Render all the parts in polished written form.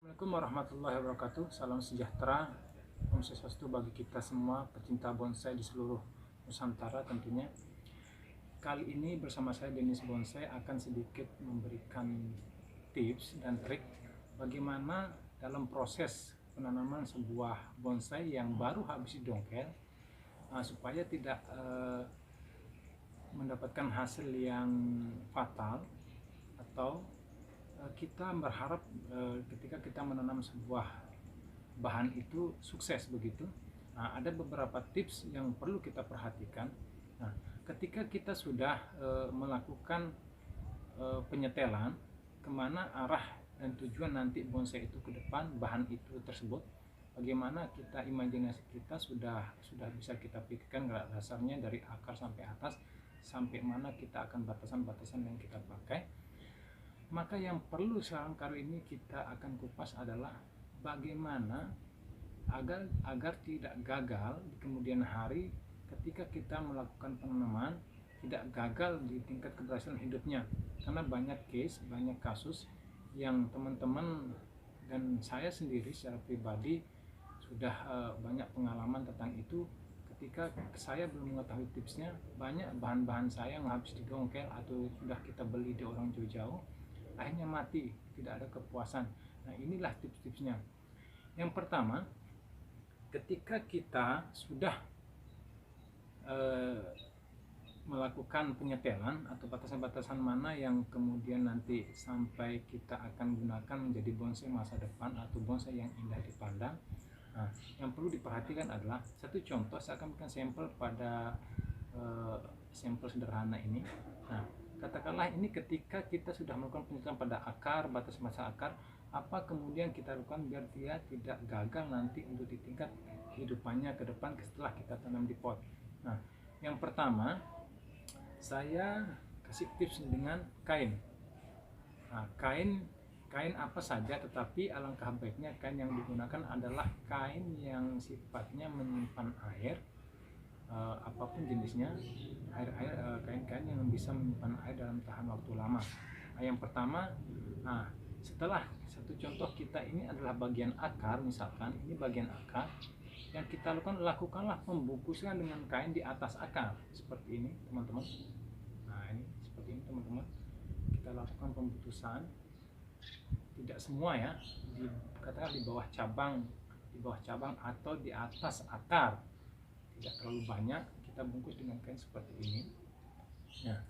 Assalamualaikum warahmatullahi wabarakatuh. Salam sejahtera, Om Swastiastu bagi kita semua pecinta bonsai di seluruh Nusantara tentunya. Kali ini bersama saya Denis Bonsai akan sedikit memberikan tips dan trik bagaimana dalam proses penanaman sebuah bonsai yang baru habis didongkel supaya tidak mendapatkan hasil yang fatal atau kita berharap ketika kita menanam sebuah bahan itu sukses begitu. Nah, ada beberapa tips yang perlu kita perhatikan. Nah, ketika kita sudah melakukan penyetelan kemana arah dan tujuan nanti bonsai itu ke depan, bahan itu tersebut, bagaimana kita imajinasi kita sudah bisa kita pikirkan dasarnya dari akar sampai atas, sampai mana kita akan batasan-batasan yang kita pakai. Maka yang perlu sekarang kali ini kita akan kupas adalah bagaimana agar tidak gagal di kemudian hari ketika kita melakukan penanaman, tidak gagal di tingkat keberhasilan hidupnya. Karena banyak banyak kasus yang teman-teman dan saya sendiri secara pribadi sudah banyak pengalaman tentang itu. Ketika saya belum mengetahui tipsnya, banyak bahan-bahan saya yang habis didongkel atau sudah kita beli di orang jauh-jauh, akhirnya mati, tidak ada kepuasan. Nah, inilah tips-tipsnya. Yang pertama, ketika kita sudah melakukan penyetelan atau batasan-batasan mana yang kemudian nanti sampai kita akan gunakan menjadi bonsai masa depan atau bonsai yang indah dipandang. Nah, yang perlu diperhatikan adalah satu contoh, saya akan berikan sampel pada sampel sederhana ini. Nah, katakanlah ini ketika kita sudah melakukan penyetelan pada akar, batas masa akar, apa kemudian kita lakukan biar dia tidak gagal nanti untuk di tingkat kehidupannya ke depan setelah kita tanam di pot. Nah, yang pertama saya kasih tips dengan kain. Nah, kain apa saja, tetapi alangkah baiknya kain yang digunakan adalah kain yang sifatnya menyimpan air, apapun jenisnya, kain-kain yang bisa menyimpan air dalam tahan waktu lama. Nah, yang pertama, setelah satu contoh kita ini adalah bagian akar, misalkan ini bagian akar, yang kita lakukanlah pembungkuskan dengan kain di atas akar seperti ini, teman-teman. Nah, ini seperti ini, teman-teman. Kita lakukan pembutusan, tidak semua ya, katakan di bawah cabang atau di atas akar. Tidak terlalu banyak, kita bungkus dengan kain seperti ini. Nah,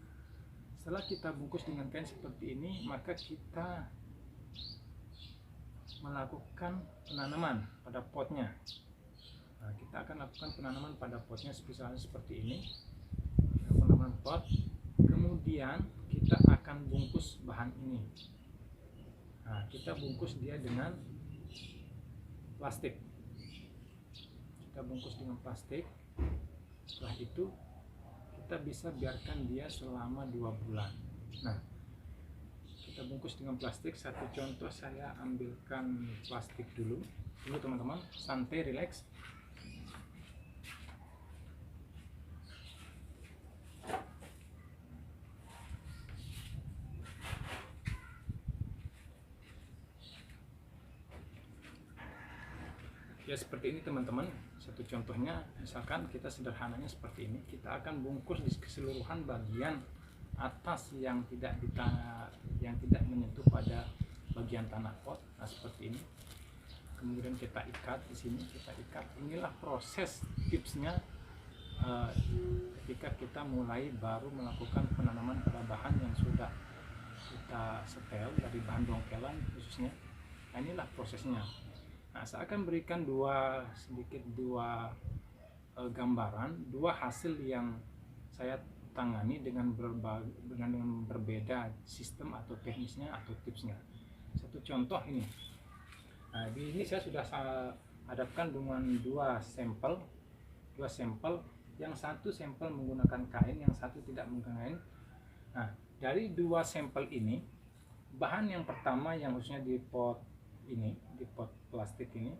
setelah kita bungkus dengan kain seperti ini, maka kita melakukan penanaman pada potnya. Nah, kita akan lakukan penanaman pada potnya seperti ini, penanaman pot. Kemudian kita akan bungkus bahan ini. Nah, kita bungkus dia dengan plastik. Kita bungkus dengan plastik. Setelah itu kita bisa biarkan dia selama 2 bulan. Nah, kita bungkus dengan plastik. Satu contoh, saya ambilkan plastik dulu teman-teman, santai, relax. Ya, seperti ini teman-teman. Satu contohnya, misalkan kita sederhananya seperti ini, kita akan bungkus di keseluruhan bagian atas yang tidak menyentuh pada bagian tanah pot. Nah, seperti ini. Kemudian kita ikat di sini, kita ikat. Inilah proses tipsnya ketika kita mulai baru melakukan penanaman pada bahan yang sudah kita setel dari bahan dongkelan khususnya. Nah, inilah prosesnya. Nah, saya akan berikan dua gambaran, dua hasil yang saya tangani dengan berbeda sistem atau teknisnya atau tipsnya. Satu contoh ini. Nah, di ini saya sudah hadapkan dengan dua sampel. Yang satu sampel menggunakan kain, yang satu tidak menggunakan kain. Nah, dari dua sampel ini, bahan yang pertama yang khususnya di pot ini, di pot plastik ini,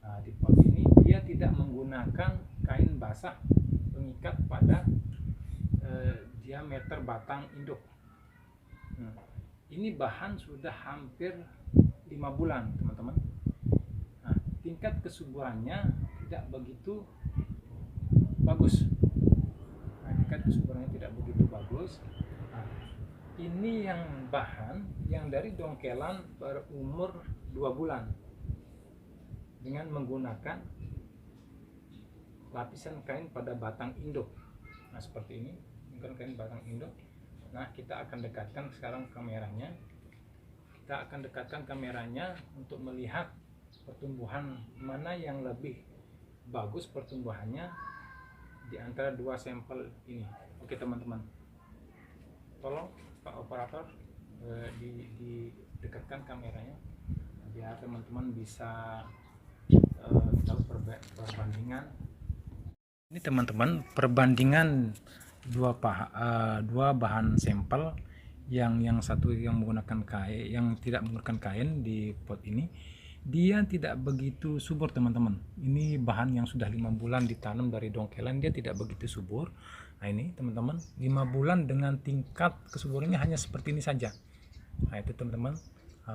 nah, di pot ini dia tidak menggunakan kain basah pengikat pada diameter batang induk. Ini bahan sudah hampir 5 bulan, teman-teman. teman-teman. Nah, tingkat kesuburannya tidak begitu bagus. Nah, tingkat kesuburannya tidak begitu bagus. Nah, ini yang bahan yang dari dongkelan berumur 2 bulan dengan menggunakan lapisan kain pada batang induk. Nah, seperti ini, mungkin kain batang induk. Nah, kita akan dekatkan sekarang kameranya. Kita akan dekatkan kameranya untuk melihat pertumbuhan mana yang lebih bagus pertumbuhannya di antara dua sampel ini. Oke teman-teman, tolong Pak Operator didekatkan kameranya biar teman-teman bisa tahu perbandingan. Ini teman-teman, perbandingan dua bahan sampel, yang satu yang menggunakan kain, yang tidak menggunakan kain di pot ini, dia tidak begitu subur teman-teman. Ini bahan yang sudah 5 bulan ditanam dari dongkelan, dia tidak begitu subur. Nah ini teman-teman, 5 bulan dengan tingkat kesuburannya hanya seperti ini saja. Nah itu teman-teman,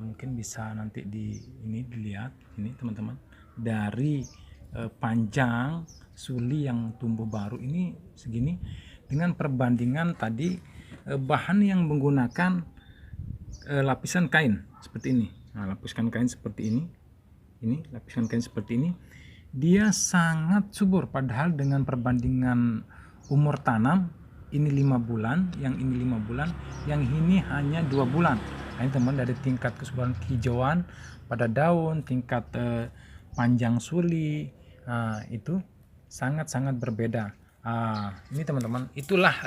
mungkin bisa nanti ini dilihat ini teman-teman, dari panjang suli yang tumbuh baru ini segini, dengan perbandingan tadi bahan yang menggunakan lapisan kain seperti ini. Nah, lapisan kain seperti ini lapisan kain seperti ini, dia sangat subur. Padahal dengan perbandingan umur tanam, ini 5 bulan, yang ini 5 bulan, yang ini hanya 2 bulan. Nah, ini teman, dari tingkat kesuburan hijauan pada daun, tingkat panjang suli, itu sangat-sangat berbeda. Ini teman-teman, itulah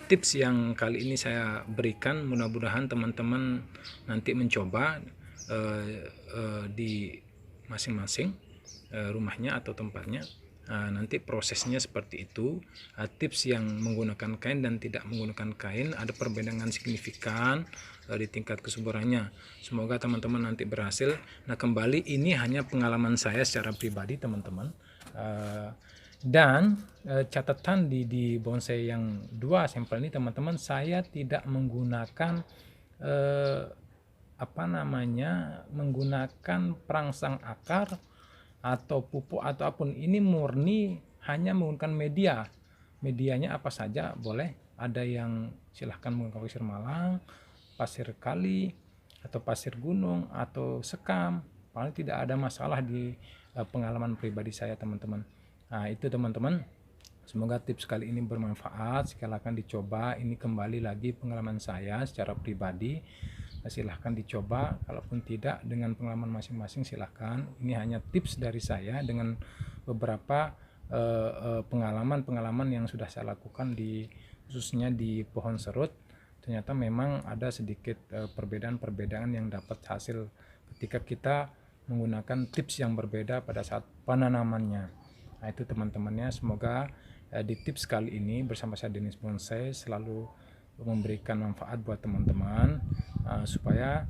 tips yang kali ini saya berikan. Mudah-mudahan teman-teman nanti mencoba di masing-masing rumahnya atau tempatnya. Nanti prosesnya seperti itu. Tips yang menggunakan kain dan tidak menggunakan kain ada perbedaan signifikan di tingkat kesuburannya. Semoga teman-teman nanti berhasil. Nah, kembali ini hanya pengalaman saya secara pribadi teman-teman. Dan catatan di bonsai yang 2 sampel ini teman-teman, saya tidak menggunakan menggunakan perangsang akar atau pupuk atau apapun. Ini murni hanya menggunakan medianya apa saja boleh. Ada yang silahkan menggunakan pasir malang, pasir kali, atau pasir gunung, atau sekam. Paling tidak ada masalah di pengalaman pribadi saya teman-teman. Nah itu teman-teman, semoga tips kali ini bermanfaat. Silakan dicoba. Ini kembali lagi pengalaman saya secara pribadi. Silahkan dicoba. Kalaupun tidak, dengan pengalaman masing-masing silahkan. Ini hanya tips dari saya dengan beberapa pengalaman yang sudah saya lakukan khususnya di pohon serut. Ternyata memang ada sedikit perbedaan-perbedaan yang dapat hasil ketika kita menggunakan tips yang berbeda pada saat penanamannya. Nah itu teman-temannya, semoga di tips kali ini bersama saya Denis Bonsai selalu memberikan manfaat buat teman-teman, supaya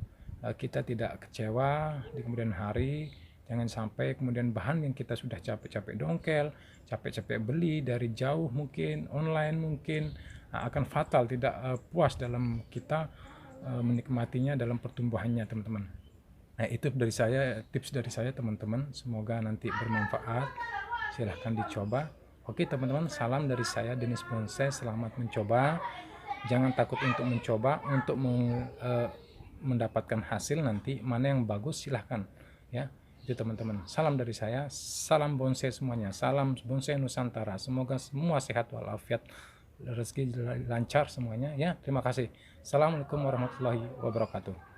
kita tidak kecewa di kemudian hari. Jangan sampai kemudian bahan yang kita sudah capek-capek dongkel, capek-capek beli dari jauh, mungkin online, mungkin akan fatal, tidak puas dalam kita menikmatinya dalam pertumbuhannya teman-teman. Nah itu dari saya, tips dari saya teman-teman, semoga nanti bermanfaat. Silahkan dicoba. Oke teman-teman, salam dari saya Denis Bonsai, selamat mencoba. Jangan takut untuk mencoba, untuk mendapatkan hasil nanti mana yang bagus silahkan ya. Itu teman-teman, salam dari saya, salam bonsai semuanya, salam bonsai Nusantara. Semoga semua sehat walafiat, rezeki lancar semuanya ya. Terima kasih. Assalamualaikum warahmatullahi wabarakatuh.